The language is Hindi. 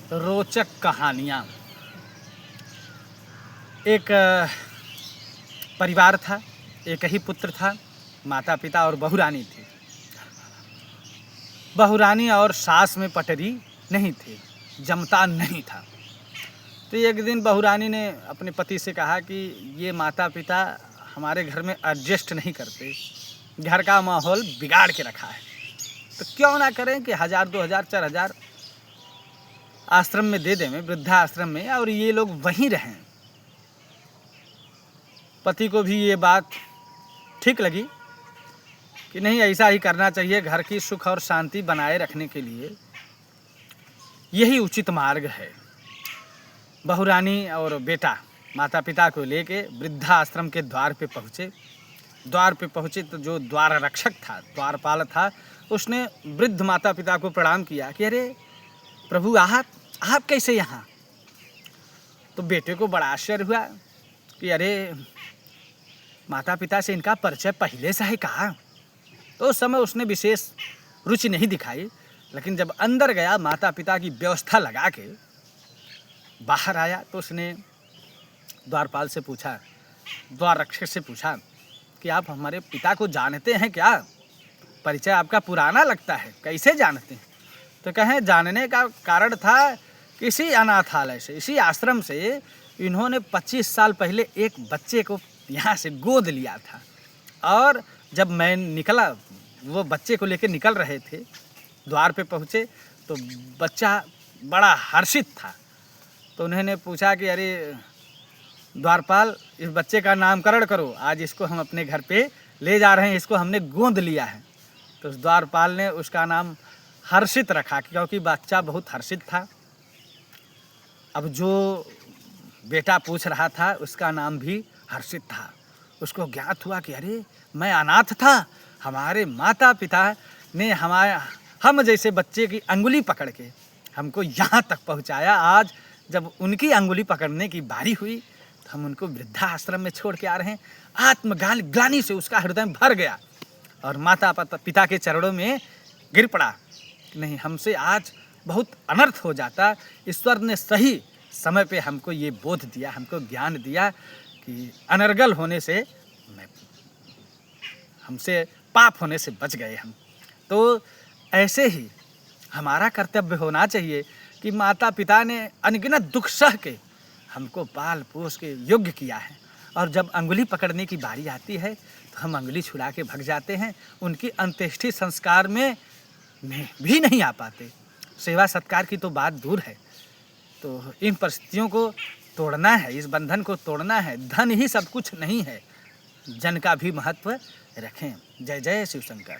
रोचक कहानियाँ। एक परिवार था, एक ही पुत्र था, माता पिता और बहुरानी थी। बहुरानी और सास में पटरी नहीं थी, जमता नहीं था। तो एक दिन बहुरानी ने अपने पति से कहा कि ये माता पिता हमारे घर में एडजस्ट नहीं करते, घर का माहौल बिगाड़ के रखा है, तो क्यों ना करें कि 1000, 2000, 4000 आश्रम में दे दें, वृद्धा आश्रम में, और ये लोग वहीं रहें। पति को भी ये बात ठीक लगी कि नहीं, ऐसा ही करना चाहिए, घर की सुख और शांति बनाए रखने के लिए यही उचित मार्ग है। बहुरानी और बेटा माता पिता को लेके वृद्धा आश्रम के द्वार पे पहुँचे। द्वार पे पहुँचे तो जो द्वार रक्षक था, द्वारपाल था, उसने वृद्ध माता पिता को प्रणाम किया कि अरे प्रभु, आप कैसे यहाँ? तो बेटे को बड़ा आश्चर्य हुआ कि अरे माता पिता से इनका परिचय पहले से है कहा। तो उस समय उसने विशेष रुचि नहीं दिखाई, लेकिन जब अंदर गया, माता पिता की व्यवस्था लगा के बाहर आया, तो उसने द्वारपाल से पूछा, द्वार रक्षक से पूछा कि आप हमारे पिता को जानते हैं क्या? परिचय आपका पुराना लगता है, कैसे जानते हैं? तो कहें जानने का कारण था, किसी अनाथालय से, इसी आश्रम से इन्होंने 25 साल पहले एक बच्चे को यहाँ से गोद लिया था, और जब मैं निकला, वो बच्चे को लेकर निकल रहे थे, द्वार पे पहुँचे तो बच्चा बड़ा हर्षित था। तो उन्होंने पूछा कि अरे द्वारपाल, इस बच्चे का नामकरण करो, आज इसको हम अपने घर पे ले जा रहे हैं, इसको हमने गोद लिया है। तो उस द्वारपाल ने उसका नाम हर्षित रखा, क्योंकि बच्चा बहुत हर्षित था। अब जो बेटा पूछ रहा था, उसका नाम भी हर्षित था। उसको ज्ञात हुआ कि अरे मैं अनाथ था, हमारे माता पिता ने हम जैसे बच्चे की अंगुली पकड़ के हमको यहाँ तक पहुँचाया। आज जब उनकी अंगुली पकड़ने की बारी हुई तो हम उनको वृद्धाश्रम में छोड़ के आ रहे हैं। आत्मग्लानि से उसका हृदय भर गया और माता पिता के चरणों में गिर पड़ा। नहीं, हमसे आज बहुत अनर्थ हो जाता। ईश्वर ने सही समय पे हमको ये बोध दिया, हमको ज्ञान दिया कि अनर्गल होने से, हमसे पाप होने से बच गए हम। तो ऐसे ही हमारा कर्तव्य होना चाहिए कि माता पिता ने अनगिनत दुख सह के हमको पाल पोस के योग्य किया है, और जब अंगुली पकड़ने की बारी आती है तो हम अंगुली छुड़ा के भग जाते हैं, उनकी अंत्येष्टि संस्कार में भी नहीं आ पाते। सेवा सत्कार की तो बात दूर है। तो इन परिस्थितियों को तोड़ना है, इस बंधन को तोड़ना है। धन ही सब कुछ नहीं है, जन का भी महत्व रखें। जय जय शिव शंकर।